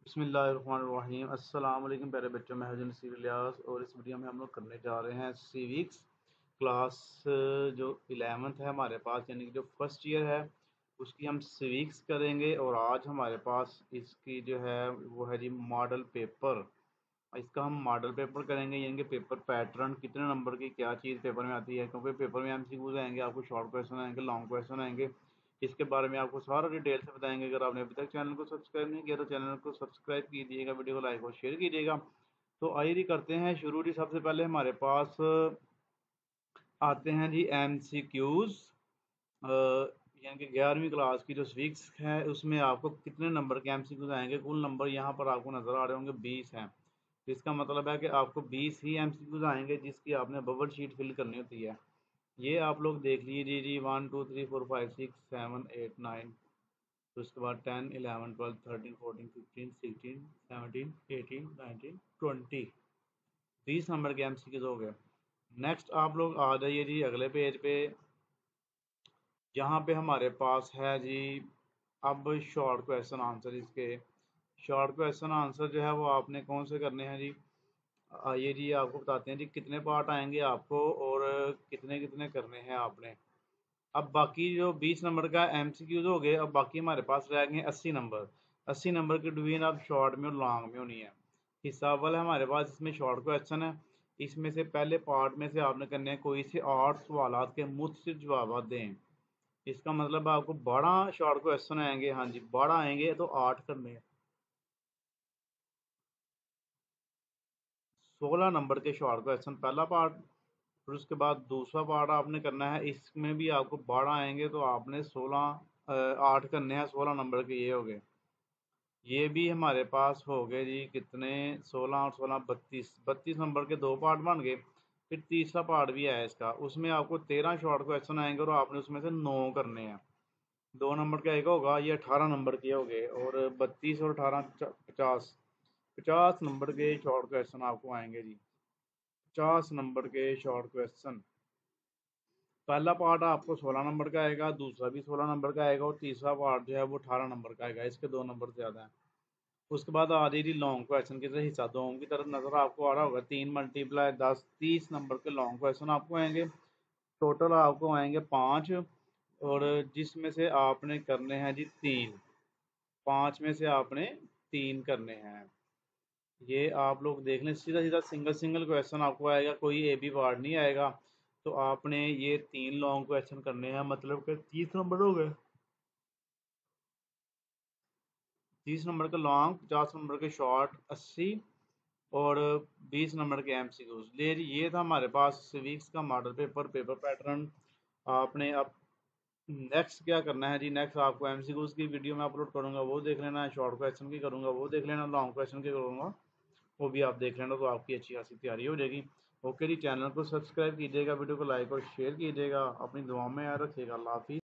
बिस्मिल्लाहिर्रहमानिर्रहीम। अस्सलाम वालेकुम प्यारे बच्चों, मैं हजन नसीर इलियास और इस वीडियो में हम लोग करने जा रहे हैं सिविक्स क्लास जो 11th है हमारे पास, यानी कि जो फर्स्ट ईयर है उसकी हम सिविक्स करेंगे। और आज हमारे पास इसकी जो है वो है जी मॉडल पेपर। इसका हम मॉडल पेपर करेंगे, यानी कि पेपर पैटर्न, कितने नंबर की क्या चीज़ पेपर में आती है, क्योंकि पेपर में एमसीक्यूज आएंगे, आपको शॉर्ट क्वेश्चन आएंगे, लॉन्ग क्वेश्चन आएंगे। इसके बारे में आपको सारा डिटेल से बताएंगे। अगर आपने अभी तक चैनल को सब्सक्राइब नहीं किया तो चैनल को सब्सक्राइब कीजिएगा, वीडियो को लाइक और शेयर कीजिएगा। तो आइए करते हैं शुरू जी। सबसे पहले हमारे पास आते हैं जी एमसीक्यूज, यानी कि 11वीं क्लास की जो सिविक्स है उसमें आपको कितने नंबर के एमसीक्यूज आएंगे। कुल नंबर यहाँ पर आपको नजर आ रहे होंगे 20 हैं। इसका मतलब है कि आपको 20 ही एमसीक्यूज आएंगे जिसकी आपने बबल शीट फिल करनी होती है। ये आप लोग देख लीजिए जी, 1 2 3 4 5 6 7 8 9, तो उसके बाद 10 11 12 13 14 15 16 17 18 19 20, 20 नंबर के एमसीक्यूज हो गए। नेक्स्ट आप लोग आ जाइए जी अगले पेज पे, जहाँ पे हमारे पास है जी अब शॉर्ट क्वेश्चन आंसर। इसके शॉर्ट क्वेश्चन आंसर जो है वो आपने कौन से करने हैं जी। आइए जी आपको बताते हैं जी कितने पार्ट आएंगे आपको और कितने कितने करने हैं आपने। अब बाकी जो 20 नंबर का एमसीक्यूज हो गए, अब बाकी हमारे पास रह गए 80 नंबर। 80 नंबर की डिवीजन अब शॉर्ट में और लॉन्ग में होनी है। हिस्सा वाला हमारे पास इसमें शॉर्ट क्वेश्चन है। इसमें से पहले पार्ट में से आपने करने हैं कोई से 8 सवाल के मुख्तलिफ जवाब दें। इसका मतलब आपको 12 शॉर्ट क्वेश्चन आएंगे। हाँ जी, 12 आएंगे तो 8 करने हैं। 16 नंबर के शॉर्ट क्वेश्चन पहला पार्ट, फिर उसके बाद दूसरा पार्ट आपने करना है। इसमें भी आपको 12 आएंगे तो आपने 8 करने हैं। 16 नंबर के ये हो गए। ये भी हमारे पास हो गए जी कितने, 16 और 16 32, 32 नंबर के दो पार्ट बन गए। फिर तीसरा पार्ट भी है इसका, उसमें आपको 13 शॉर्ट क्वेश्चन आएंगे और आपने उसमें से 9 करने हैं। 2 नंबर का एक होगा, ये 18 नंबर के हो गए। और 32 और 18 50, 50 नंबर के शॉर्ट क्वेश्चन आपको आएंगे जी। 50 नंबर के शॉर्ट क्वेश्चन। पहला पार्ट आपको 16 नंबर का आएगा, दूसरा भी 16 नंबर का आएगा और तीसरा पार्ट जो है वो 18 नंबर का आएगा। इसके 2 नंबर ज़्यादा हैं। उसके बाद आ रही लॉन्ग क्वेश्चन की तरह, हिस्सा 2 की तरफ नजर आपको आ रहा होगा। 3 मल्टीप्लाई 10, 30 नंबर के लॉन्ग क्वेश्चन आपको आएंगे। टोटल आपको आएंगे 5, और जिसमें से आपने करने हैं जी 3। 5 में से आपने 3 करने हैं। ये आप लोग देख लें, सीधा सीधा सिंगल सिंगल क्वेश्चन आपको आएगा, कोई ए बी पार्ट नहीं आएगा। तो आपने ये 3 लॉन्ग क्वेश्चन करने हैं, मतलब कि 30 नंबर हो गए। 30 नंबर के लॉन्ग, 50 नंबर के शॉर्ट, 80 और 20 नंबर के एमसीक्यूज। ले जी, ये था हमारे पास सिविक्स का मॉडल पेपर, पेपर पैटर्न। आपने अब नेक्स्ट क्या करना है जी। नेक्स्ट आपको एमसीक्यूज की वीडियो में अपलोड करूंगा, वो देख लेना है। शॉर्ट क्वेश्चन की करूंगा, वो देख लेना। लॉन्ग क्वेश्चन की करूंगा, वो भी आप देख लेना। तो आपकी अच्छी खासी तैयारी हो जाएगी। ओके जी, चैनल को सब्सक्राइब कीजिएगा, वीडियो को लाइक और शेयर कीजिएगा, अपनी दुआ में याद रखिएगा। अल्लाह हाफिज़।